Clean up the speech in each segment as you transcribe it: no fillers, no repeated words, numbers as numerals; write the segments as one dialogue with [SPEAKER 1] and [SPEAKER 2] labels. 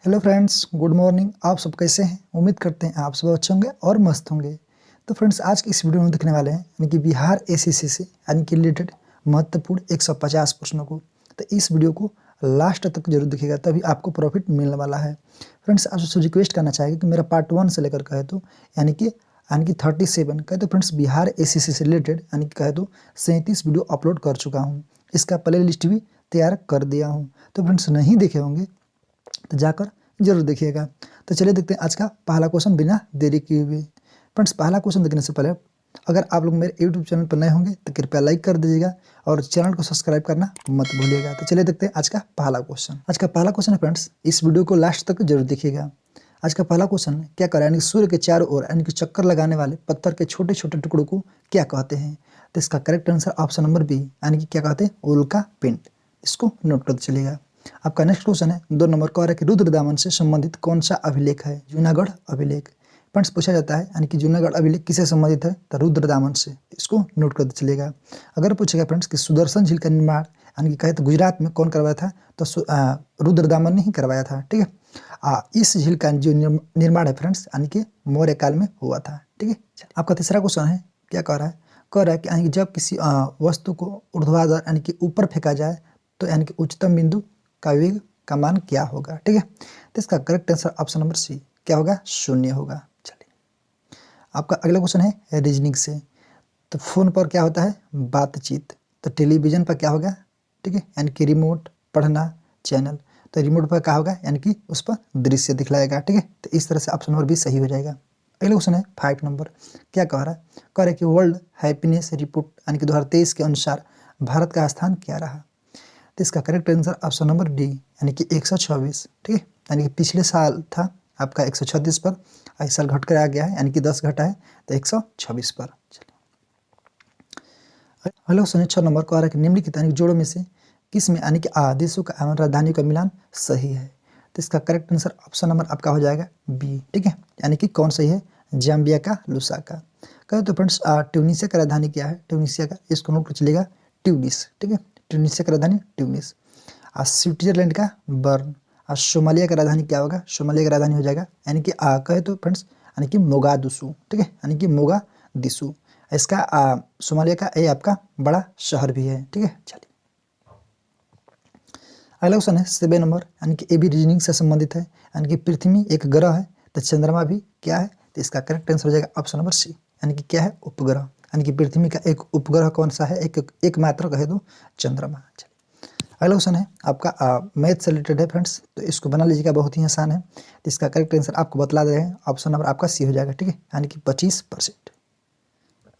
[SPEAKER 1] Hello friends, good morning. आप सब कैसे हैं? उम्मीद करते हैं आप सब अच्छे होंगे और मस्त होंगे। तो फ्रेंड्स, आज की इस वीडियो में देखने वाले हैं यानी कि बिहार एसएससी से यानी कि रिलेटेड महत्वपूर्ण 150 प्रश्नों को। तो इस वीडियो को लास्ट तक जरूर देखिएगा, तभी आपको प्रॉफिट मिलने वाला है। फ्रेंड्स, आप सबसे रिक्वेस्ट करना चाहेंगे कि मेरा पार्ट 1 से लेकर कहे तो यानी कि 37 कहे तो फ्रेंड्स बिहार एसएससी से रिलेटेड यानी कि कहे तो 37 वीडियो अपलोड कर चुका हूँ। इसका प्ले लिस्ट भी तैयार कर दिया हूँ। तो फ्रेंड्स, नहीं देखे होंगे तो जाकर जरूर देखिएगा। तो चलिए देखते हैं आज का पहला क्वेश्चन बिना देरी किए हुए। फ्रेंड्स, पहला क्वेश्चन देखने से पहले अगर आप लोग मेरे यूट्यूब चैनल पर नए होंगे तो कृपया लाइक कर दीजिएगा और चैनल को सब्सक्राइब करना मत भूलिएगा। तो चलिए देखते हैं आज का पहला क्वेश्चन। आज का पहला क्वेश्चन है फ्रेंड्स, इस वीडियो को लास्ट तक जरूर देखिएगा। आज का पहला क्वेश्चन क्या कर रहा है, यानी सूर्य के चारों ओर यानी कि चक्कर लगाने वाले पत्थर के छोटे छोटे टुकड़ों को क्या कहते हैं? तो इसका correct answer option number B यानी कि क्या कहते हैं, उल्का पिंड। इसको नोट कर चलिएगा। आपका नेक्स्ट क्वेश्चन है 2 नंबर का, है कि रुद्रदामन से संबंधित कौन सा अभिलेख है? जूनागढ़ अभिलेख। फ्रेंड्स, पूछा जाता है यानी कि जूनागढ़ अभिलेख किससे संबंधित है? तो रुद्रदामन से। इसको नोट कर चलिएगा। अगर पूछेगा फ्रेंड्स कि सुदर्शन झील का निर्माण यानी कि कहे तो गुजरात में कौन करवाया था? तो रुद्रदामन ने ही करवाया था। ठीक है। इस झील का जो निर्माण है फ्रेंड्स यानी कि मौर्य काल में हुआ था। ठीक है। आपका तीसरा क्वेश्चन है, क्या कह रहा है? कह रहा है कि यानी कि जब किसी वस्तु को ऊर्ध्वाधर यानी कि ऊपर फेंका जाए तो यानी कि उच्चतम बिंदु का वेग का मान क्या होगा? ठीक है। तो इसका correct answer option number C क्या होगा? 0 होगा। चलिए, आपका अगला क्वेश्चन है रीजनिंग से। तो फोन पर क्या होता है? बातचीत। तो टेलीविजन पर क्या होगा? ठीक है, यानी कि रिमोट, पढ़ना, चैनल। तो रिमोट पर क्या होगा? यानी कि उस पर दृश्य दिखलाएगा। ठीक है। तो इस तरह से ऑप्शन नंबर भी सही हो जाएगा। अगला क्वेश्चन है 5 नंबर। क्या कह रहा है? कह रहा है कि वर्ल्ड हैप्पीनेस रिपोर्ट यानी कि 2023 के अनुसार भारत का स्थान क्या रहा? तो इसका correct answer option number D यानी कि 126। ठीक है। यानी कि पिछले साल था आपका 136 पर, इस साल घट कर आ गया है यानी कि 10 घटा है तो 126 पर। चलिए, अगला क्वेश्चन है 6 नंबर का, है कि निम्नलिखित यानी कि जोड़ों में से किस में यानी कि देशों का एवं राजधानियों का मिलान सही है? तो इसका करेक्ट आंसर ऑप्शन नंबर आपका हो जाएगा बी। ठीक है। यानी कि कौन सही है? जाम्बिया का, लुसाका। कहे तो फ्रेंड्स, ट्यूनीशिया का राजधानी क्या है? ट्यूनीशिया का, इसको नोट कर चलेगा, ट्यूनिस। ठीक है। ट्यूनीशिया का राजधानी ट्यूनिस। स्विट्जरलैंड का बर्न। सोमालिया का राजधानी क्या होगा? सोमालिया का राजधानी हो जाएगा यानी कि कहे तो फ्रेंड्स यानी कि मोगादुसु। ठीक है। यानी कि मोगादिसु। इसका सोमालिया का ये आपका बड़ा शहर भी है। ठीक है। चलिए, अगला क्वेश्चन है 7 नंबर यानी कि ए भी रीजनिंग से संबंधित है। यानी कि पृथ्वी एक ग्रह है तो चंद्रमा भी क्या है? तो इसका करेक्ट आंसर हो जाएगा ऑप्शन नंबर सी यानी कि क्या है? उपग्रह। यानी कि पृथ्वी का एक उपग्रह कौन सा है? एक मात्र कहे तो चंद्रमा। चलिए, अगला क्वेश्चन है आपका मैथ से रिलेटेड है फ्रेंड्स, तो इसको बना लीजिएगा, बहुत ही आसान है। तो इसका करेक्ट आंसर आपको बतला दे रहे हैं, ऑप्शन नंबर आपका सी हो जाएगा। ठीक है। यानी कि 25%।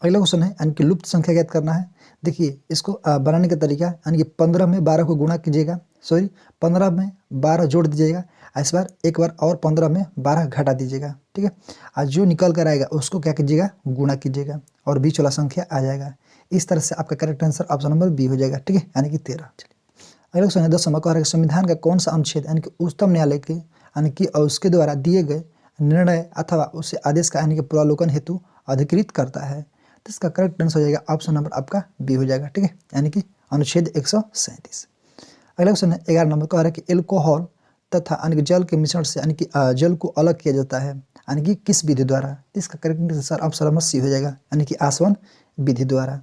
[SPEAKER 1] अगला क्वेश्चन है यानी कि लुप्त संख्या ज्ञात करना है। देखिए, इसको बनाने का तरीका यानी कि 15 में 12 को गुणा कीजिएगा, सॉरी 15 में 12 जोड़ दीजिएगा, इस बार एक बार और 15 में 12 घटा दीजिएगा। ठीक है। आज जो निकल कर आएगा उसको क्या कीजिएगा? गुणा कीजिएगा और बीच वाला संख्या आ जाएगा। इस तरह से आपका correct answer option number B हो जाएगा। ठीक है। यानी कि 13। चलिए, अगला क्वेश्चन है 10 नंबर का, संविधान का कौन सा अनुच्छेद यानी कि उच्चतम न्यायालय के यानी कि उसके द्वारा दिए गए निर्णय अथवा उसे आदेश का यानी कि पुनरावलोकन हेतु अधिकृत करता है? तो इसका करेक्ट आंसर हो जाएगा ऑप्शन नंबर आपका बी हो जाएगा। ठीक है। यानी कि अनुच्छेद 137। अगला क्वेश्चन है 11 नंबर का, है कि एल्कोहल तथा यानी कि जल के मिश्रण से यानी कि जल को अलग किया जाता है यानी कि किस विधि द्वारा? तो इसका correct answer option number C हो जाएगा यानी कि आसवन विधि द्वारा।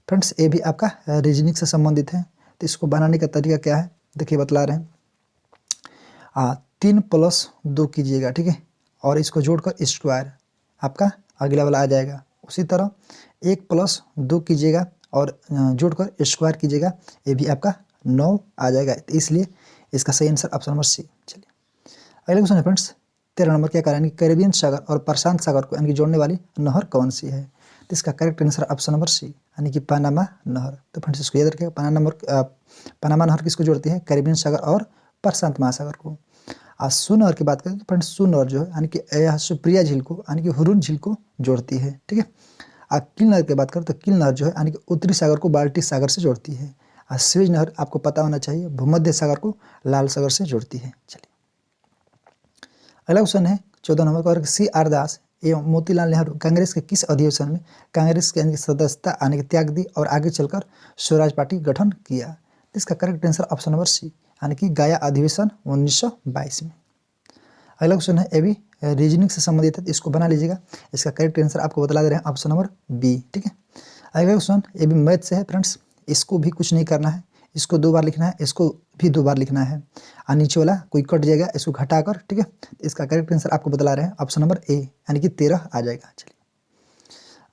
[SPEAKER 1] फ्रेंड्स, ये भी आपका रीजनिंग से संबंधित है। तो इसको बनाने का तरीका क्या है? देखिए, बतला रहे हैं। 3+2 कीजिएगा। ठीक है। और इसको जोड़कर स्क्वायर आपका अगला वाला आ जाएगा। उसी तरह 1+2 कीजिएगा और जोड़कर स्क्वायर कीजिएगा, ये भी आपका 9 आ जाएगा। तो इसलिए इसका सही आंसर ऑप्शन नंबर सी। चलिए, अगला क्वेश्चन है फ्रेंड्स 13 नंबर। क्या करें? कैरेबियन सागर और प्रशांत सागर को यानी कि जोड़ने वाली नहर कौन सी है? तो इसका correct answer option number C यानी कि पनामा नहर। तो फ्रेंड्स, इसको याद रखिएगा, पनामा नहर किसको जोड़ती है? कैरेबियन सागर और प्रशांत महासागर को। सू नहर की बात करें तो फ्रेंड्स, सू नहर जो है यानी कि सुप्रिया झील को यानी कि हुरुन झील को जोड़ती है। ठीक है। किल नहर की बात करें तो किल नहर जो है यानी कि उत्तरी सागर को बाल्टिक सागर से जोड़ती है। स्वेज नहर आपको पता होना चाहिए, भूमध्य सागर को लाल सागर से जोड़ती है। चलिए, अगला क्वेश्चन है 14 नंबर का, C.R. दास एवं मोतीलाल नेहरू कांग्रेस के किस अधिवेशन में कांग्रेस के सदस्यता आने के त्याग दी और आगे चलकर स्वराज पार्टी गठन किया? तो इसका correct answer option number C यानी कि गया अधिवेशन 1922 में। अगला क्वेश्चन है, ये भी रीजनिंग से संबंधित है, तो इसको बना लीजिएगा। इसका करेक्ट आंसर आपको बतला दे रहे हैं, ऑप्शन नंबर बी। ठीक है, अगला क्वेश्चन ये भी मैथ से है फ्रेंड्स, इसको भी कुछ नहीं करना है, इसको 2 बार लिखना है, इसको भी 2 बार लिखना है, और नीचे वाला कोई कट जाएगा, इसको घटाकर। ठीक है, इसका करेक्ट आंसर आपको बतला रहे हैं, ऑप्शन नंबर ए, यानी कि 13 आ जाएगा। चलिए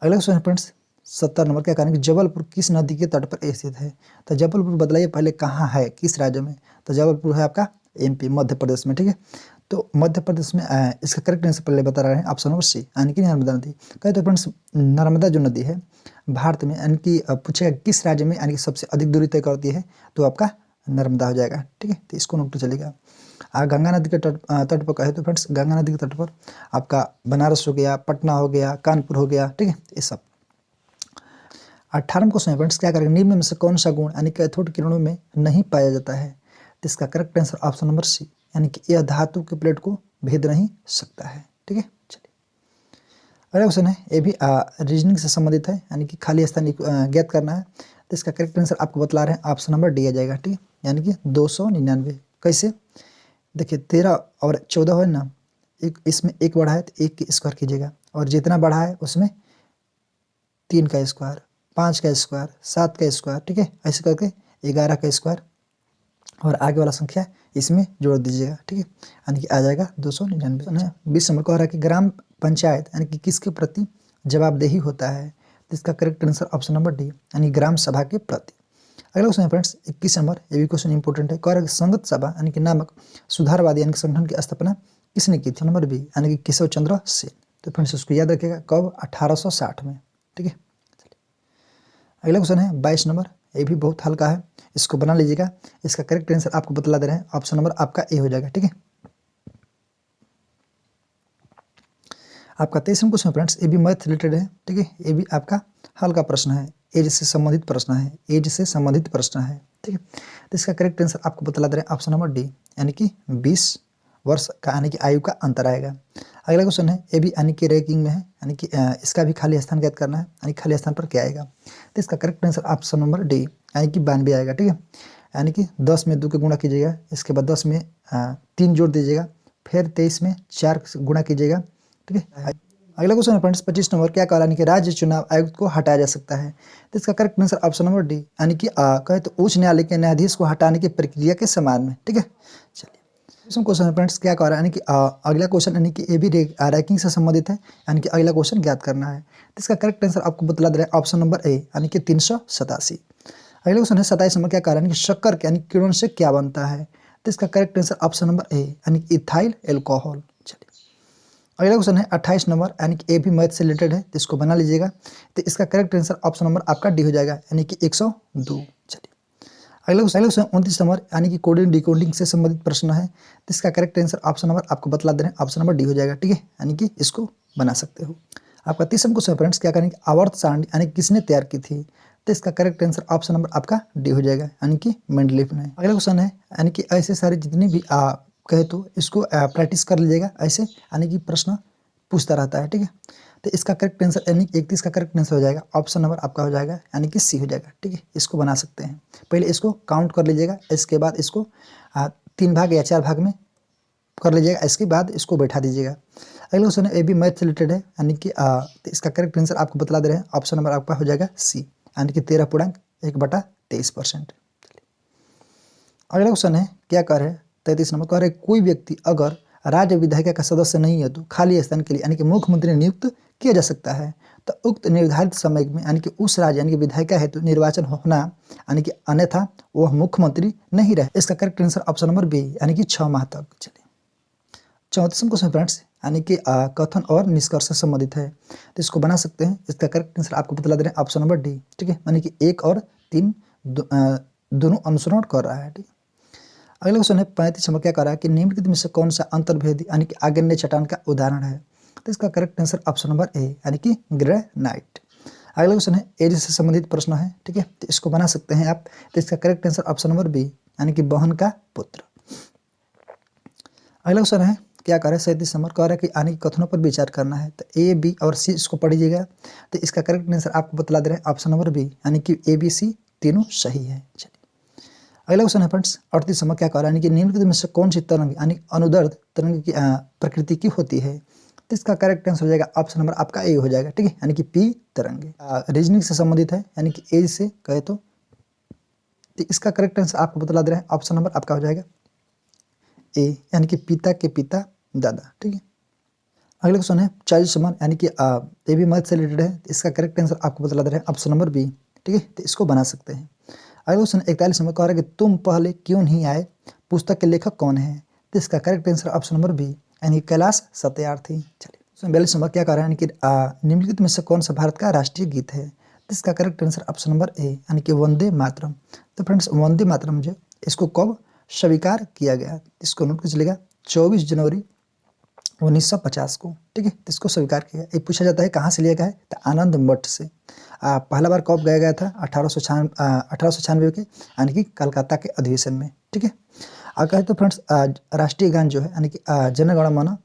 [SPEAKER 1] अगला क्वेश्चन है फ्रेंड्स 70 नंबर, क्या कारण कि जबलपुर किस नदी के तट पर स्थित है। तो जबलपुर बतलाइए पहले कहाँ है, किस राज्य में। तो जबलपुर है आपका एमपी, मध्य प्रदेश में। ठीक है, तो मध्य प्रदेश में इसका करेक्ट आंसर पहले बता रहे हैं, ऑप्शन नंबर सी, यानी कि नर्मदा नदी। कहे तो फ्रेंड्स नर्मदा जो नदी है भारत में, यानी कि पूछेगा किस राज्य में यानी कि सबसे अधिक दूरी तय करती है, तो आपका नर्मदा हो जाएगा। ठीक है, तो इसको नोट तो चलेगा। गंगा नदी के तट पर कहे तो फ्रेंड्स गंगा नदी के तट पर आपका बनारस हो गया, पटना हो गया, कानपुर हो गया। ठीक है, ये सब। 18 क्वेश्चन फ्रेंड्स, क्या करेंगे, निम्न में से कौन सा गुण यानी कैथोड किरणों में नहीं पाया जाता है। तो इसका correct answer option number C, यानी कि यह धातु की प्लेट को भेद नहीं सकता है। ठीक है, चलिए अगला क्वेश्चन है, ये भी रीजनिंग से संबंधित है, यानी कि खाली स्थान ज्ञात करना है। तो इसका करेक्ट आंसर आपको बतला रहे हैं, ऑप्शन नंबर डी आ जाएगा। ठीक है, यानी कि 299। कैसे, देखिए 13 और 14 है ना, एक इसमें एक बढ़ा है तो एक की स्क्वायर कीजिएगा, और जितना बढ़ा है उसमें 3 का स्क्वायर, 5 का स्क्वायर, 7 का स्क्वायर। ठीक है, ऐसे करके 11 का स्क्वायर और आगे वाला संख्या इसमें जोड़ दीजिएगा। ठीक है, यानी कि आ जाएगा 299। 20 नंबर कह रहा है कि ग्राम पंचायत यानी कि किसके प्रति जवाबदेही होता है। तो इसका correct answer option number D, यानी ग्राम सभा के प्रति। अगला क्वेश्चन है फ्रेंड्स 21 नंबर, ये भी क्वेश्चन इंपॉर्टेंट है। कह रहा है कि संगत सभा यानी कि नामक सुधारवादी यानी कि संगठन की स्थापना किसने की थी। नंबर बी, यानी कि केशव चंद्र सेन। तो फ्रेंड्स उसको याद रखिएगा, कब, 1860 में। ठीक है, अगला क्वेश्चन है 22 नंबर, ये भी बहुत हल्का है, इसको बना लीजिएगा। इसका करेक्ट आंसर आपको बतला दे रहे हैं, ऑप्शन नंबर आपका ए हो जाएगा। ठीक है, आपका 23वां क्वेश्चन फ्रेंड्स, ये भी मैथ रिलेटेड है। ठीक है, ये भी आपका हल्का प्रश्न है, एज से संबंधित प्रश्न है, एज से संबंधित प्रश्न है। ठीक है, तो इसका करेक्ट आंसर आपको बतला दे रहे हैं, ऑप्शन नंबर डी, यानी कि 20 वर्ष का यानी कि आयु का अंतर आएगा। अगला क्वेश्चन है, ये भी यानी कि रैंकिंग में है, यानी कि इसका भी खाली स्थान ज्ञात करना है, यानी खाली स्थान पर क्या आएगा। तो इसका correct answer option number D, यानी कि 92 आएगा। ठीक है, यानी कि 10 में 2 के गुणा कीजिएगा, इसके बाद 10 में 3 जोड़ दीजिएगा, फिर 23 में 4 गुणा कीजिएगा। ठीक है, अगला क्वेश्चन है फ्रेंड्स 25 नंबर, क्या कहा, यानी कि राज्य चुनाव आयुक्त को हटाया जा सकता है। तो इसका correct answer option number D, यानी कि कहे तो उच्च न्यायालय के न्यायाधीश को हटाने की प्रक्रिया के समान में। ठीक है, चलिए क्वेश्चन है फ्रेंड्स, क्या कह रहा है, यानी कि अगला क्वेश्चन यानी कि ये भी रैंकिंग से संबंधित है, यानी कि अगला क्वेश्चन ज्ञात करना है। तो इसका करेक्ट आंसर आपको बतला दे रहे हैं, ऑप्शन नंबर ए, यानी कि 387। अगला क्वेश्चन है 27 नंबर, क्या कह रहा है, यानी कि शक्कर के यानी किरण से क्या बनता है। तो इसका correct answer option number A, यानी कि इथाइल एल्कोहल। चलिए अगला क्वेश्चन है 28 नंबर, यानी कि ये भी मैथ से रिलेटेड है, तो इसको बना लीजिएगा। तो इसका करेक्ट आंसर ऑप्शन नंबर आपका डी हो जाएगा, यानी कि 102। चलिए अगला क्वेश्चन 29 नंबर, यानी कि कोडिंग डिकोडिंग से संबंधित प्रश्न है। तो इसका करेक्ट आंसर ऑप्शन नंबर आपको बतला दे रहे हैं, ऑप्शन नंबर डी हो जाएगा। ठीक है, यानी कि इसको बना सकते हो। आपका 30वां क्वेश्चन फ्रेंड्स, क्या करेंगे, आवर्त सारणी यानी किसने तैयार की थी। तो इसका करेक्ट आंसर ऑप्शन नंबर आपका डी हो जाएगा, यानी कि मेंडलीफ ने। अगला क्वेश्चन है, यानी कि ऐसे सारे जितने भी कहे तो इसको प्रैक्टिस कर लीजिएगा, ऐसे यानी कि प्रश्न पूछता रहता है। ठीक है, तो इसका करेक्ट आंसर यानी 31 का करेक्ट आंसर हो जाएगा, ऑप्शन नंबर आपका हो जाएगा, यानी कि सी हो जाएगा। ठीक है, इसको बना सकते हैं, पहले इसको काउंट कर लीजिएगा, इसके बाद इसको 3 भाग या 4 भाग में कर लीजिएगा, इसके बाद इसको बैठा दीजिएगा। अगला क्वेश्चन है, ये भी मैथ रिलेटेड है, यानी कि तो इसका करेक्ट आंसर आपको बतला दे रहे हैं, ऑप्शन नंबर आपका हो जाएगा सी, यानी कि 13.1/23%। अगला क्वेश्चन है, क्या कह रहे हैं 33 नंबर, कह रहे कोई व्यक्ति अगर राज्य विधायिका का सदस्य नहीं है तो खाली स्थान के लिए यानी कि मुख्यमंत्री नियुक्त किया जा सकता है। तो उक्त निर्धारित समय में यानी कि उस राज्य यानी कि विधायिका हेतु निर्वाचन होना यानी कि अन्यथा वह मुख्यमंत्री नहीं रहे। इसका correct answer option number B, यानी कि 6 माह तक। चलिए 34वां क्वेश्चन फ्रेंड्स, यानी कि कथन और निष्कर्ष से संबंधित है, तो इसको बना सकते हैं। इसका करेक्ट आंसर आपको बतला दे रहे हैं, ऑप्शन नंबर डी। ठीक है, यानी कि 1 और 3 दोनों अनुसरण कर रहा है। ठीक है, अगला क्वेश्चन है 35 नंबर, क्या कह रहा है कि निम्नलिखित में से कौन सा अंतर्भेदी यानी कि आग्नेय चट्टान का उदाहरण है। तो इसका correct answer option number A, यानी कि ग्रेनाइट। अगला क्वेश्चन है एज से संबंधित प्रश्न है। ठीक है, तो इसको बना सकते हैं आप। तो इसका correct answer option number B, यानी कि बहन का पुत्र। अगला क्वेश्चन है, क्या कह रहा है 37 नंबर, कह रहा है कि यानी कि कथनों पर विचार करना है। तो ए, बी और सी इसको पढ़िएगा। तो इसका करेक्ट आंसर आपको बतला दे रहे हैं, ऑप्शन नंबर बी, यानी कि ए, बी, सी तीनों सही है। चलिए अगला क्वेश्चन है फ्रेंड्स 38 नंबर, क्या कह रहा है कि निम्नलिखित में से कौन सी तरंग यानी अनुदैर्ध्य तरंग की प्रकृति की होती है। तो इसका करेक्ट आंसर हो जाएगा ऑप्शन नंबर आपका ए हो जाएगा, ठीक है, यानी कि पी तरंगे। रीजनिंग से संबंधित है, यानी कि एज से कहे तो इसका करेक्ट आंसर आपको बतला दे रहे हैं, ऑप्शन नंबर आपका हो जाएगा ए, यानी कि पिता के पिता दादा, ठीक है। अगला क्वेश्चन है 40 नंबर, यानी कि ये भी मैथ से रिलेटेड है। इसका करेक्ट आंसर आपको बतला दे रहे हैं, ऑप्शन नंबर बी, ठीक है, तो इसको बना सकते हैं। अगला क्वेश्चन 41 नंबर, कह रहा है कि तुम पहले क्यों नहीं आए, पुस्तक के लेखक कौन है। तो इसका correct answer option number B, यानी कैलाश सत्यार्थी। चलिए 42 नंबर, क्या कह रहा है कि निम्नलिखित में से कौन सा भारत का राष्ट्रीय गीत है। तो इसका correct answer option number A, यानी कि वंदे मातरम। तो फ्रेंड्स वंदे मातरम जो इसको कब स्वीकार किया गया, इसको नोट कर चलेगा 24 जनवरी 1950 को, ठीक है, तो इसको स्वीकार किया। ये पूछा जाता है कहाँ से लिया गया है, तो आनंद मठ से। पहला बार कब गाया गया था, 1896 के, यानी कि कलकत्ता के अधिवेशन में, ठीक है। कहे तो फ्रेंड्स राष्ट्रीय गान जो है, यानी कि जन गण मन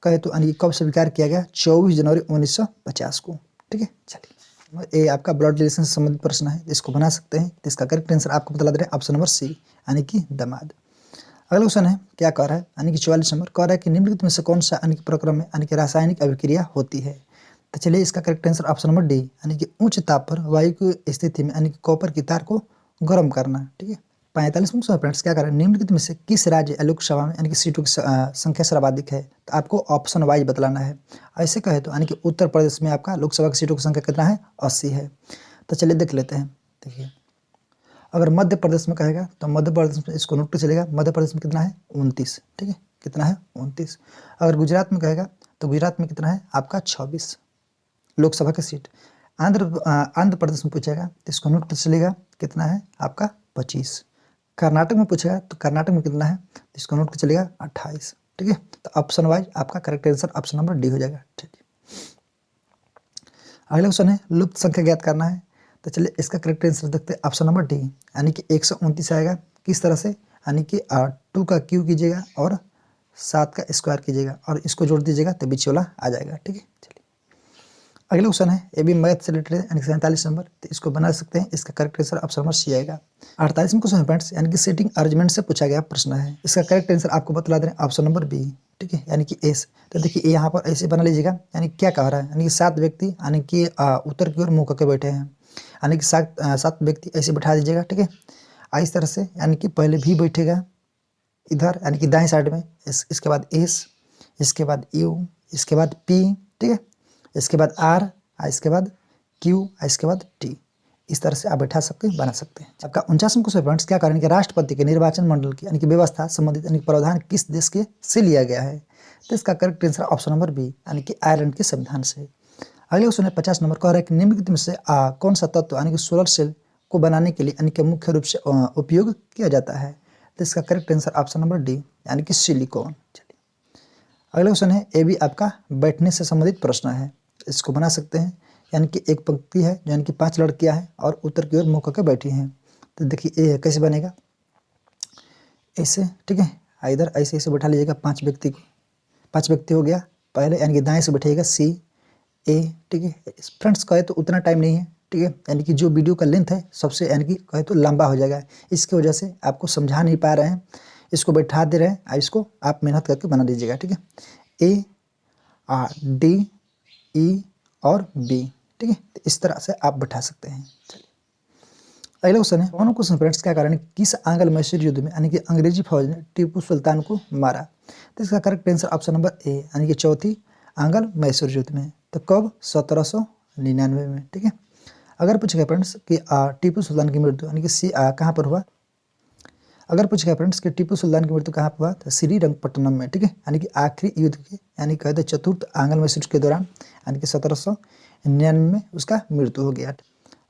[SPEAKER 1] कहे तो यानी कब स्वीकार किया गया, 24 जनवरी 1950 को, ठीक है। चलिए ये आपका ब्लड रिलेशन से संबंधित प्रश्न है, इसको बना सकते हैं। तो इसका करेक्ट आंसर आपको बता दे रहे हैं, ऑप्शन नंबर सी, यानी कि दामाद। अगला क्वेश्चन है, क्या कह रहा है, यानी कि 44 नंबर, कह रहा है कि निम्नलिखित में से कौन सा यानी कि प्रक्रम में यानी कि रासायनिक अभिक्रिया होती है। तो चलिए इसका correct answer option number D, यानी कि उच्च ताप पर वायु की स्थिति में यानी कि कॉपर की तार को गर्म करना, ठीक है। 45 में फ्रेंड्स क्या कर रहे हैं, निम्नलिखित में से किस राज्य या लोकसभा में यानी कि सीटों की संख्या सर्वाधिक है। तो आपको ऑप्शन वाइज बतलाना है। ऐसे कहे तो यानी कि उत्तर प्रदेश में आपका लोकसभा की सीटों की संख्या कितना है, 80 है। तो चलिए देख लेते हैं। देखिए अगर मध्य प्रदेश में कहेगा तो मध्य प्रदेश में इसको नोट कर चलेगा, मध्य प्रदेश में कितना है, 29, ठीक है, कितना है 29। अगर गुजरात में कहेगा तो गुजरात में कितना है आपका 26 लोकसभा की सीट। आंध्र प्रदेश में पूछेगा तो इसको नोट कर चलेगा, कितना है आपका 25। कर्नाटक में पूछेगा तो कर्नाटक में कितना है, तो इसको नोट कर चलेगा 28, ठीक है। तो ऑप्शन वाइज आपका correct answer option number D हो जाएगा, ठीक है। अगला क्वेश्चन है लुप्त संख्या ज्ञात करना है। तो चलिए इसका करेक्ट आंसर देखते हैं, ऑप्शन नंबर डी, यानी कि 129 आएगा। किस तरह से, यानी कि 2 का क्यू कीजिएगा और 7 का स्क्वायर कीजिएगा और इसको जोड़ दीजिएगा तो बीच वाला आ जाएगा, ठीक है। चलिए अगला क्वेश्चन है, ये भी मैथ से रिलेटेड है, यानी कि 47 नंबर, तो इसको बना सकते हैं। इसका correct answer option number C आएगा। 48 में क्वेश्चन है फ्रेंड्स, यानी कि सीटिंग अरेंजमेंट से पूछा गया प्रश्न है। इसका करेक्ट आंसर आपको बतला दे रहे हैं, ऑप्शन नंबर बी, ठीक है, यानी कि एस। तो देखिए यहाँ पर ऐसे बना लीजिएगा, यानी क्या कह रहा है, यानी कि 7 व्यक्ति यानी कि उत्तर की ओर मुँह करके बैठे हैं, यानी कि 7 व्यक्ति ऐसे बैठा दीजिएगा, ठीक है। इस तरह से, यानी कि पहले भी बैठेगा इधर यानी कि दाएं साइड में, इसके बाद एस, इसके बाद यू, इसके बाद पी, ठीक है, इसके बाद आर, इसके बाद क्यू, इसके बाद टी। इस तरह से आप बैठा सकते हैं, बना सकते हैं। आपका 49वां क्वेश्चन फ्रेंड्स, क्या कारण कि राष्ट्रपति के निर्वाचन मंडल की यानी कि व्यवस्था संबंधित यानी प्रावधान किस देश के से लिया गया है। तो इसका correct answer option number B, यानी कि आयरलैंड के संविधान से। अगले क्वेश्चन है 50 नंबर, कह रहा है कि निम्नलिखित में से कौन सा तत्व यानी कि सोलर सेल को बनाने के लिए यानी कि मुख्य रूप से उपयोग किया जाता है। तो इसका correct answer option number D, यानी कि सिलिकॉन। चलिए अगला क्वेश्चन है, ये भी आपका बैठने से संबंधित प्रश्न है, इसको बना सकते हैं। यानी कि एक पंक्ति है यानी कि 5 लड़कियां हैं और उत्तर की ओर मुँह करके बैठी हैं। तो देखिए ये कैसे बनेगा, ऐसे, ठीक है, इधर ऐसे ऐसे बैठा लीजिएगा 5 व्यक्ति को। 5 व्यक्ति हो गया पहले, यानी कि दाएं से बैठेगा सी ए, ठीक है। फ्रेंड्स कहे तो उतना टाइम नहीं है, ठीक है, यानी कि जो वीडियो का लेंथ है सबसे यानी कि कहे तो लंबा हो जाएगा, इसकी वजह से आपको समझा नहीं पा रहे हैं, इसको बैठा दे रहे हैं। इसको आप मेहनत करके बना दीजिएगा, ठीक है। ए डी ई और बी, ठीक है, तो इस तरह से आप बैठा सकते हैं। चलिए अगला क्वेश्चन है, कौन क्वेश्चन फ्रेंड्स, क्या कारण किस आंग्ल मैसूर युद्ध में यानी कि अंग्रेजी फौज ने टीपू सुल्तान को मारा। तो इसका correct answer option number A, यानी कि चौथी आंग्ल मैसूर युद्ध में। तो कब, 1799 में, ठीक है। अगर पूछेगा फ्रेंड्स कि टीपू सुल्तान की मृत्यु यानी कि कहाँ पर हुआ, अगर पूछेगा फ्रेंड्स कि टीपू सुल्तान की मृत्यु कहाँ पर हुआ, तो श्रीरंगपट्टनम में, ठीक है, यानी कि आखिरी युद्ध के यानी कहते चतुर्थ आंग्ल मैसूर के दौरान यानी कि 1799 में उसका मृत्यु हो गया।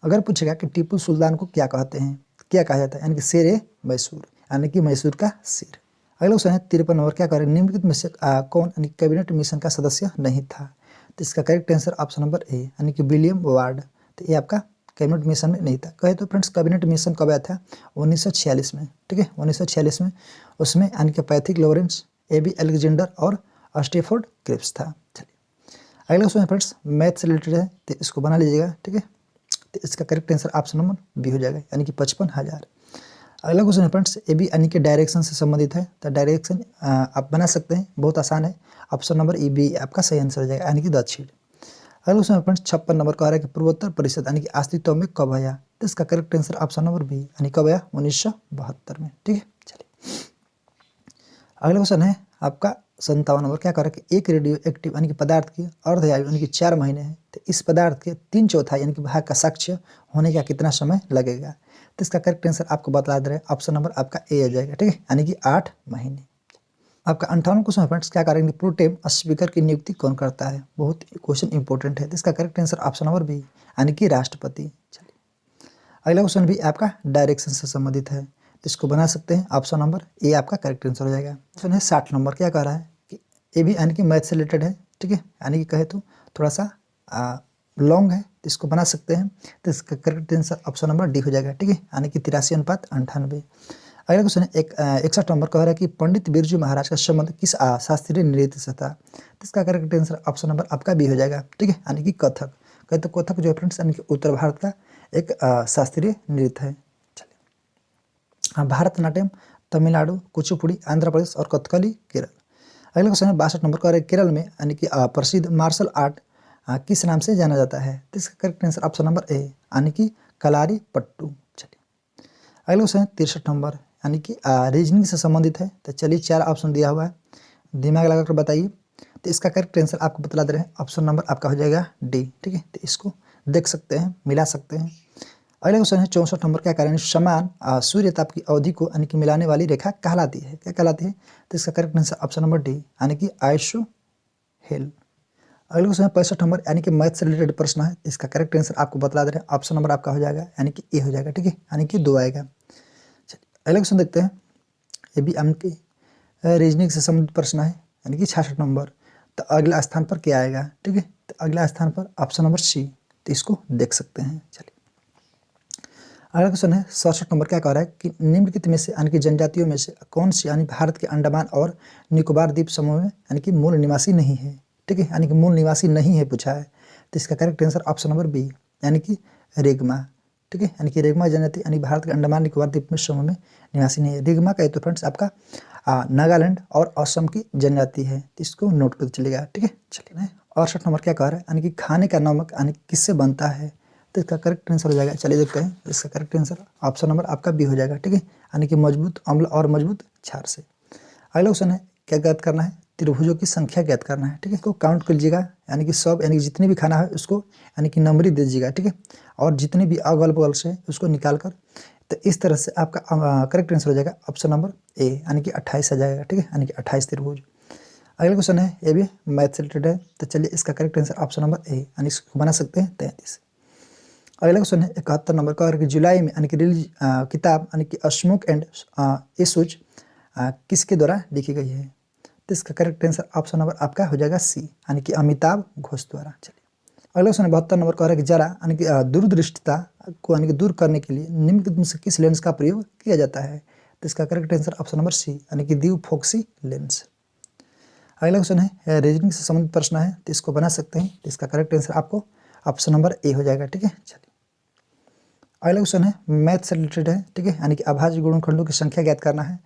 [SPEAKER 1] अगर पूछेगा कि टीपू सुल्तान को क्या कहते हैं, क्या कहा जाता है, यानी कि शेर मैसूर, यानी कि मैसूर का शेर। अगला क्वेश्चन है 53 नंबर, क्या करें निम्नलिखित में से कौन यानी कैबिनेट मिशन का सदस्य नहीं था। तो इसका correct answer option number A, यानी कि विलियम वार्ड। तो ये आपका कैबिनेट मिशन में नहीं था। कहे तो फ्रेंड्स कैबिनेट मिशन कब आया था, 1946 में, ठीक है, 1946 में। उसमें यानी कि पैथिक लॉरेंस, AB अलेक्जेंडर और स्टेफोर्ड क्रिप्स था। चलिए अगला क्वेश्चन है फ्रेंड्स मैथ से रिलेटेड है, तो इसको बना लीजिएगा, ठीक है। तो इसका correct answer option number B हो जाएगा, यानी कि 55,000। अगला क्वेश्चन है फ्रेंड्स, ये भी यानी कि डायरेक्शन से संबंधित है। तो डायरेक्शन आप बना सकते हैं, बहुत आसान है। ऑप्शन नंबर ई बी आपका सही आंसर हो जाएगा, यानी कि दक्षिण। अगला क्वेश्चन है फ्रेंड्स 56 नंबर का आ रहा है कि पूर्वोत्तर परिषद यानी कि अस्तित्व में कब आया। तो इसका correct answer option number B, यानी कब आया, 1972 में। ठीक है, चलिए अगला क्वेश्चन है आपका 57 नंबर, क्या कर रहा है कि एक रेडियो एक्टिव यानी कि पदार्थ की अर्धआयु यानी कि 4 महीने है। तो इस पदार्थ के 3/4 यानी कि भाग का साक्ष्य होने का कितना समय लगेगा। तो इसका करेक्ट आंसर आपको बता दे रहे हैं, ऑप्शन नंबर आपका ए आ जाएगा। ठीक है, यानी कि 8 महीने। आपका 58 क्वेश्चन फ्रेंड्स, क्या करेंगे, प्रोटेम स्पीकर की नियुक्ति कौन करता है। बहुत क्वेश्चन इंपॉर्टेंट है। तो इसका correct answer option number B, यानी कि राष्ट्रपति। चलिए अगला क्वेश्चन भी आपका डायरेक्शन से संबंधित है, तो इसको बना सकते हैं, ऑप्शन नंबर ए आपका करेक्ट आंसर हो जाएगा। क्वेश्चन है 60 नंबर, क्या कह रहा है कि ये भी यानी कि मैथ से रिलेटेड है। ठीक है, यानी कि कहे तो थोड़ा सा लॉन्ग है, तो इसको बना सकते हैं। तो इसका correct answer option number D हो जाएगा। ठीक है, यानी कि 83:98। अगला क्वेश्चन है 61 नंबर कह रहा है कि पंडित बिरजू महाराज का संबंध किस शास्त्रीय नृत्य से था। तो इसका करेक्ट आंसर ऑप्शन नंबर आपका बी हो जाएगा। ठीक है, यानी कि कथक। कहते तो कथक जो है फ्रेंड्स यानी कि उत्तर भारत का एक शास्त्रीय नृत्य है। चलिए भारतनाट्यम तमिलनाडु, कुचिपुड़ी आंध्र प्रदेश और कथकली केरल। अगला क्वेश्चन है 62 नंबर कह रहा है केरल में यानी कि प्रसिद्ध मार्शल आर्ट किस नाम से जाना जाता है। तो इसका correct answer option number A, यानी कि कलारी पट्टू। चलिए अगला क्वेश्चन है 63 नंबर, यानी कि रीजनिंग से संबंधित है। तो चलिए 4 ऑप्शन दिया हुआ है, दिमाग लगाकर बताइए। तो इसका करेक्ट आंसर आपको बता दे रहे हैं, ऑप्शन नंबर आपका हो जाएगा डी। ठीक है, तो इसको देख सकते हैं, मिला सकते हैं। अगला क्वेश्चन है 64 नंबर, क्या कारण समान सूर्य ताप की अवधि को यानी कि मिलाने वाली रेखा कहलाती है। क्या कहलाती है। तो इसका correct answer option number D, यानी कि आइसोहेल। अगला क्वेश्चन है 65 नंबर, यानी कि मैथ से रिलेटेड प्रश्न है। इसका करेक्ट आंसर आपको बता दे रहे हैं, ऑप्शन नंबर आपका हो जाएगा, यानी कि ए हो जाएगा। ठीक है, यानी कि 2 आएगा। अगला क्वेश्चन देखते हैं, ये भी यानी कि रीजनिंग से संबंधित प्रश्न है, यानी कि 66 नंबर। तो अगला स्थान पर क्या आएगा। ठीक है, तो अगला स्थान पर ऑप्शन नंबर सी, तो इसको देख सकते हैं। चलिए अगला क्वेश्चन है 67 नंबर, क्या कह रहा है कि निम्नलिखित में से यानी कि जनजातियों में से कौन सी यानी भारत के अंडमान और निकोबार द्वीप समूह में यानी कि मूल निवासी नहीं है। ठीक है, यानी कि मूल निवासी नहीं है पूछा है। तो इसका correct answer option number B, यानी कि रेगमा। ठीक है, यानी कि रेगमा जनजाति यानी भारत के अंडमान निकोबार द्वीप में समूह में निवासी नहीं है। रेगमा का तो फ्रेंड्स आपका नागालैंड और असम की जनजाति है, तो इसको नोट कर चलेगा। ठीक है, चलिए 68 नंबर, क्या कह रहा है यानी कि खाने का नमक यानी किससे बनता है। तो इसका करेक्ट आंसर हो जाएगा, चलिए देखते हैं। इसका करेक्ट आंसर ऑप्शन नंबर आपका बी हो जाएगा। ठीक है, यानी कि मजबूत अम्ल और मजबूत क्षार से। अगला क्वेश्चन है, क्या ज्ञात करना है, त्रिभुजों की संख्या ज्ञात करना है। ठीक है, इसको काउंट कर लीजिएगा, यानी कि सब यानी कि जितने भी खाना है उसको यानी कि नंबरी दे दीजिएगा। ठीक है, और जितने भी अगल बगल से उसको निकाल कर, तो इस तरह से आपका करेक्ट आंसर हो जाएगा ऑप्शन नंबर ए, यानी कि 28 आ जाएगा। ठीक है, यानी कि 28 त्रिभुज। अगला क्वेश्चन है, ये भी मैथ से रिलेटेड है। तो चलिए इसका correct answer option number A, यानी इसको बना सकते हैं 33। अगला क्वेश्चन है 71 नंबर का, कि जुलाई में यानी कि रिलीज किताब यानी कि स्मोक एंड एशोज किसके द्वारा लिखी गई है। तो इसका करेक्ट आंसर ऑप्शन नंबर आपका हो जाएगा सी, यानी कि अमिताभ घोष द्वारा। चलिए अगला क्वेश्चन 72 नंबर का, कि जरा यानी कि दूरदृष्टिता को यानी कि दूर करने के लिए निम्नलिखित में से किस लेंस का प्रयोग किया जाता है। तो इसका correct answer option number C, यानी कि द्विफोक्सी लेंस। अगला क्वेश्चन है रीजनिंग से संबंधित प्रश्न है, तो इसको बना सकते हैं। तो इसका करेक्ट आंसर आपको ऑप्शन नंबर ए हो जाएगा। ठीक है, चलिए अगला क्वेश्चन है मैथ से रिलेटेड है। ठीक है, यानी कि अभाज्य गुणनखंडों की संख्या ज्ञात करना है।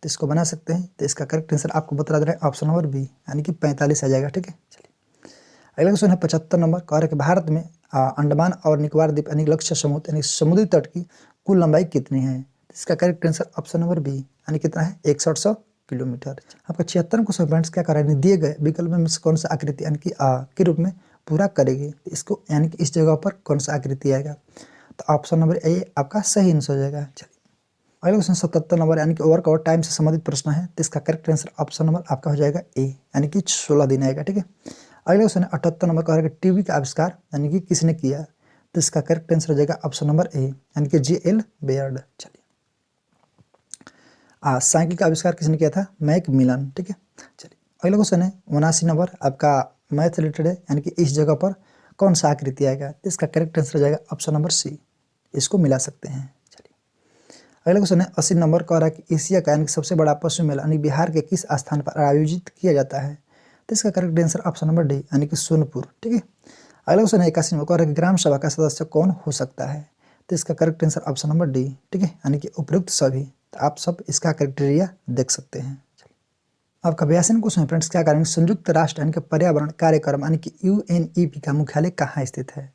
[SPEAKER 1] तो इसको बना सकते हैं। तो इसका करेक्ट आंसर आपको बता दे रहे हैं, ऑप्शन नंबर बी, यानी कि 45 आ जाएगा। ठीक है, चलिए अगला क्वेश्चन है 75 नंबर, कह रहा है कि भारत में अंडमान और निकोबार द्वीप यानी लक्ष्य समुद्र यानी समुद्री तट की कुल लंबाई कितनी है। तो इसका correct answer option number B, यानी कितना है, 6100 किलोमीटर। आपका 76 क्वेश्चन फ्रेंड्स, क्या कर रहा है, दिए गए विकल्प में से कौन सा आकृति यानी कि के रूप में पूरा करेगी। इसको यानी कि इस जगह पर कौन सा आकृति आएगा। तो ऑप्शन नंबर ए आपका सही आंसर हो जाएगा। चलिए अगला क्वेश्चन 77 नंबर, यानी कि वर्क और टाइम से संबंधित प्रश्न है। तो इसका करेक्ट आंसर ऑप्शन नंबर आपका हो जाएगा ए, यानी कि 16 दिन आएगा। ठीक है, अगला क्वेश्चन है 78 नंबर का, टीवी का आविष्कार यानी कि किसने किया। तो इसका करेक्ट आंसर हो जाएगा ऑप्शन नंबर ए, यानी कि J.L. बेयर्ड। चलिए साइकिल का आविष्कार किसने किया था, मैकमिलन। ठीक है, चलिए अगला क्वेश्चन है 79 नंबर, आपका मैथ रिलेटेड है, यानी कि इस जगह पर कौन सा आकृति आएगा। तो इसका करेक्ट आंसर हो जाएगा ऑप्शन नंबर सी, इसको मिला सकते हैं। चलिए अगला क्वेश्चन है 80 नंबर का, रहा है कि एशिया का यानी कि सबसे बड़ा पशु मेला यानी बिहार के किस स्थान पर आयोजित किया जाता है। तो इसका correct answer option number D, यानी कि सोनपुर। ठीक है, अगला क्वेश्चन है 81 नंबर का, रहा है कि ग्राम सभा का सदस्य कौन हो सकता है। तो इसका correct answer option number D, ठीक है, यानी कि उपयुक्त सभी। तो आप सब इसका क्राइटेरिया देख सकते हैं। आपका 82वां क्वेश्चन है फ्रेंड्स, क्या करेंगे, संयुक्त राष्ट्र यानी कि पर्यावरण कार्यक्रम यानी कि UNEP का मुख्यालय कहाँ स्थित है?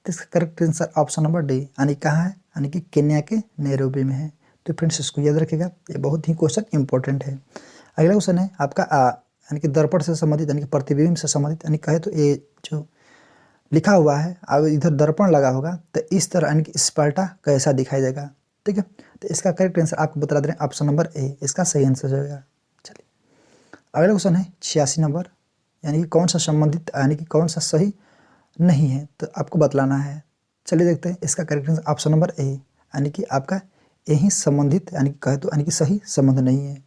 [SPEAKER 1] तो इसका correct answer option number D, यानी कहाँ है, यानी कि केन्या के नैरोबी में है। तो फ्रेंड्स इसको याद रखिएगा, ये बहुत ही क्वेश्चन इंपॉर्टेंट है। अगला क्वेश्चन है आपका यानी कि दर्पण से संबंधित यानी कि प्रतिबिंब से संबंधित, यानी कहे तो ये जो लिखा हुआ है अब इधर दर्पण लगा होगा तो इस तरह यानी कि स्पर्टा कैसा दिखाई देगा, ठीक है। तो इसका करेक्ट आंसर आपको बता दे रहे हैं ऑप्शन नंबर ए, इसका सही आंसर हो जाएगा। चलिए अगला क्वेश्चन है 86 नंबर, यानी कि कौन सा संबंधित यानी कि कौन सा सही नहीं है, तो आपको बतलाना है। चलिए देखते हैं, इसका correct answer option number A, यानी कि आपका यही संबंधित यानी कि कहे तो यानी कि सही संबंध नहीं है।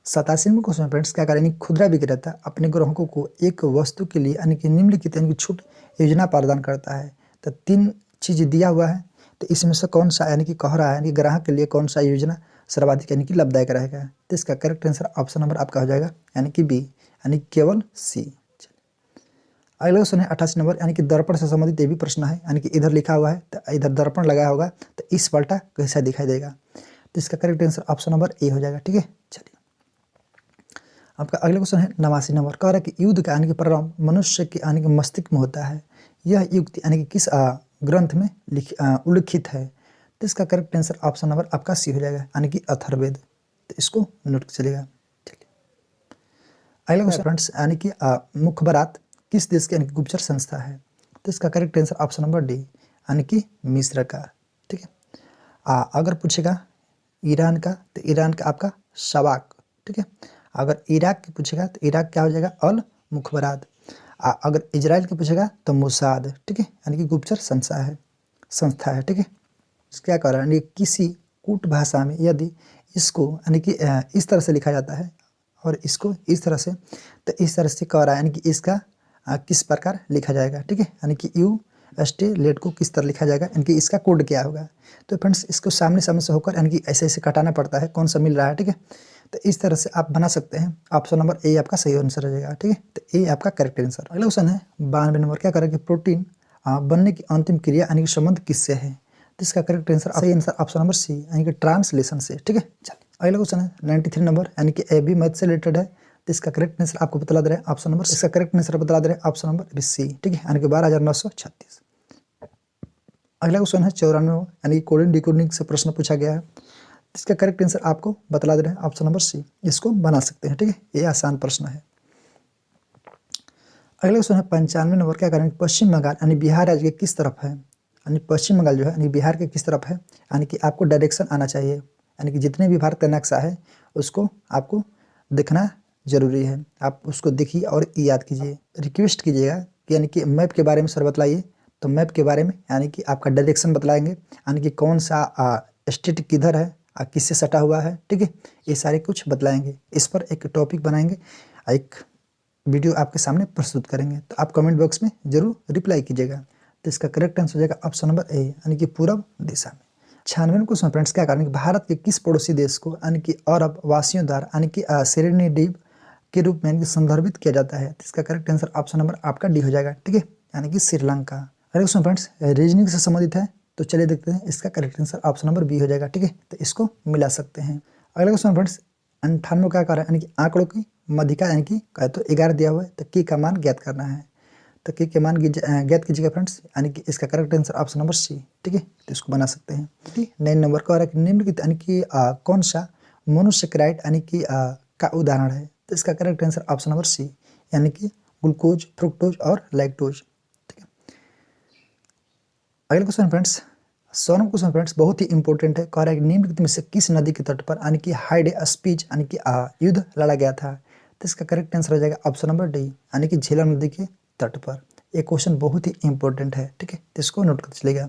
[SPEAKER 1] 87वां क्वेश्चन फ्रेंड्स, क्या करेंगे, खुदरा विक्रेता अपने ग्राहकों को एक वस्तु के लिए यानी कि निम्नलिखित यानी कि छूट योजना प्रदान करता है। तो 3 चीज़ दिया हुआ है, तो इसमें से कौन सा यानी कि कह रहा है यानी कि ग्राहक के लिए कौन सा योजना सर्वाधिक यानी कि लाभदायक रहेगा? तो इसका करेक्ट आंसर ऑप्शन नंबर आपका हो जाएगा यानी कि बी, यानी केवल सी। अगला क्वेश्चन है 88 नंबर, यानी कि दर्पण से संबंधित ये भी प्रश्न है, यानी कि इधर लिखा हुआ है तो इधर दर्पण लगा होगा तो इस पलटा कैसा दिखाई देगा? तो इसका correct answer option number A हो जाएगा, ठीक है। चलिए आपका अगला क्वेश्चन है 89 नंबर, कह रहा है कि युद्ध का यानी कि प्रारंभ मनुष्य के यानी कि मस्तिष्क में होता है, यह युक्ति यानी कि किस ग्रंथ में उल्लिखित है? तो इसका करेक्ट आंसर ऑप्शन नंबर आपका सी हो जाएगा, यानी कि अथर्ववेद। तो इसको नोट चलेगा। चलिए अगला क्वेश्चन फ्रेंड्स, यानी कि मुखबरात किस देश की यानी कि गुप्तचर संस्था है? तो इसका correct answer option number D, यानी कि मिस्र का, ठीक है। अगर पूछेगा ईरान का तो ईरान का आपका शबाक, ठीक है। अगर इराक की पूछेगा तो इराक क्या हो जाएगा, अल मुखबरात। अगर इजराइल की पूछेगा तो मोसाद, ठीक है, यानी कि गुप्तचर संस्था है, ठीक है। क्या कर रहा है, यानी किसी कूट भाषा में यदि इसको यानी कि इस तरह से लिखा जाता है और इसको इस तरह से, तो इस तरह से कह रहा है यानी कि इसका किस प्रकार लिखा जाएगा, ठीक है, यानी कि UST लेट को किस तरह लिखा जाएगा, यानी कि इसका कोड क्या होगा? तो फ्रेंड्स इसको सामने से होकर यानी कि ऐसे ऐसे कटाना पड़ता है, कौन सा मिल रहा है, ठीक है। तो इस तरह से आप बना सकते हैं। ऑप्शन नंबर ए आपका सही आंसर हो जाएगा, ठीक है। तो ए आपका करेक्ट आंसर। अगला क्वेश्चन है 92 नंबर, क्या करें कि प्रोटीन बनने की अंतिम क्रिया यानी कि संबंध किससे है? तो इसका करेक्ट आंसर सही आंसर ऑप्शन नंबर सी, यानी कि ट्रांसलेशन से, ठीक है। चलिए अगला क्वेश्चन है 93 नंबर, यानी कि ए भी मैथ से रिलेटेड है। तो इसका करेक्ट आंसर आपको बता दे रहे हैं ऑप्शन नंबर, इसका करेक्ट आंसर बता दे रहे हैं ऑप्शन नंबर सी, ठीक है, यानी कि 12,936। अगला क्वेश्चन है 94, यानी कि कोडिंग डिकोडिंग से प्रश्न पूछा गया है। इसका करेक्ट आंसर आपको बता दे रहे हैं ऑप्शन नंबर सी, इसको बना सकते हैं, ठीक है, ये आसान प्रश्न है। अगला क्वेश्चन है 95 नंबर, क्या करेंगे, पश्चिम बंगाल यानी बिहार राज्य के किस तरफ है? यानी पश्चिम बंगाल जो है यानी बिहार के किस तरफ है, यानी कि आपको डायरेक्शन आना चाहिए, यानी कि जितने भी भारत का नक्शा है उसको आपको देखना जरूरी है। आप उसको देखिए और याद कीजिए, रिक्वेस्ट कीजिएगा कि यानी कि मैप के बारे में सर बतलाइए। तो मैप के बारे में यानी कि आपका डायरेक्शन बतलाएंगे, यानी कि कौन सा स्टेट किधर है, किससे सटा हुआ है, ठीक है, ये सारे कुछ बतलाएंगे। इस पर एक टॉपिक बनाएंगे, एक वीडियो आपके सामने प्रस्तुत करेंगे। तो आप कमेंट बॉक्स में जरूर रिप्लाई कीजिएगा। तो इसका करेक्ट आंसर हो जाएगा ऑप्शन नंबर ए, यानी कि पूर्व दिशा में। 96 क्वेश्चन फ्रेंड्स, क्या करेंगे, भारत के किस पड़ोसी देश को यानी कि अरब वासियों द्वारा यानी कि सेरेनिडीव के रूप में यानी कि संदर्भित किया जाता है? तो इसका करेक्ट आंसर ऑप्शन नंबर आपका डी हो जाएगा, ठीक है, यानी कि श्रीलंका। अगला क्वेश्चन फ्रेंड्स रीजनिंग से संबंधित है, तो चलिए देखते हैं, इसका correct answer option number B हो जाएगा, ठीक है। तो इसको मिला सकते हैं। अगला क्वेश्चन फ्रेंड्स 98 क्या कर रहा है, यानी कि आंकड़ों की मध्यिका यानी कि कहे तो 11 दिया हुआ है, तो की का मान ज्ञात करना है। तो की के मान ज्ञात कीजिएगा फ्रेंड्स, यानी कि इसका correct answer option number C, ठीक है। तो इसको बना सकते हैं। 9 नंबर का है कि निम्नलिखित यानी कि कौन सा मोनोसेक्राइड यानी कि का उदाहरण है? तो इसका correct answer option number C, यानी कि ग्लूकोज, फ्रुक्टोज और लैक्टोज, ठीक है। अगला क्वेश्चन फ्रेंड्स 100 क्वेश्चन फ्रेंड्स बहुत ही इंपॉर्टेंट है, कह रहा है कि निम्नलिखित में से किस नदी के तट पर यानी कि हाइडे स्पीच यानी कि युद्ध लड़ा गया था? तो इसका करेक्ट आंसर हो जाएगा ऑप्शन नंबर डी, यानी कि झेलम नदी के तट पर। ये क्वेश्चन बहुत ही इंपॉर्टेंट है, ठीक है, तो इसको नोट कर चलेगा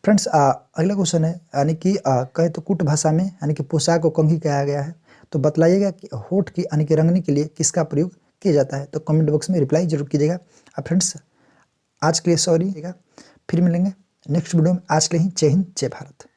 [SPEAKER 1] फ्रेंड्स। अगला क्वेश्चन है, यानी कि कहे तो कूट भाषा में यानी कि पोशाक को कंघी कहा गया है, तो बतलाइएगा कि होठ की यानी कि रंगने के लिए किसका प्रयोग किया जाता है? तो कमेंट बॉक्स में रिप्लाई जरूर कीजिएगा। फ्रेंड्स आज के लिए सॉरी, फिर मिलेंगे नेक्स्ट वीडियो में। आज के लिए ही जय हिंद जय भारत।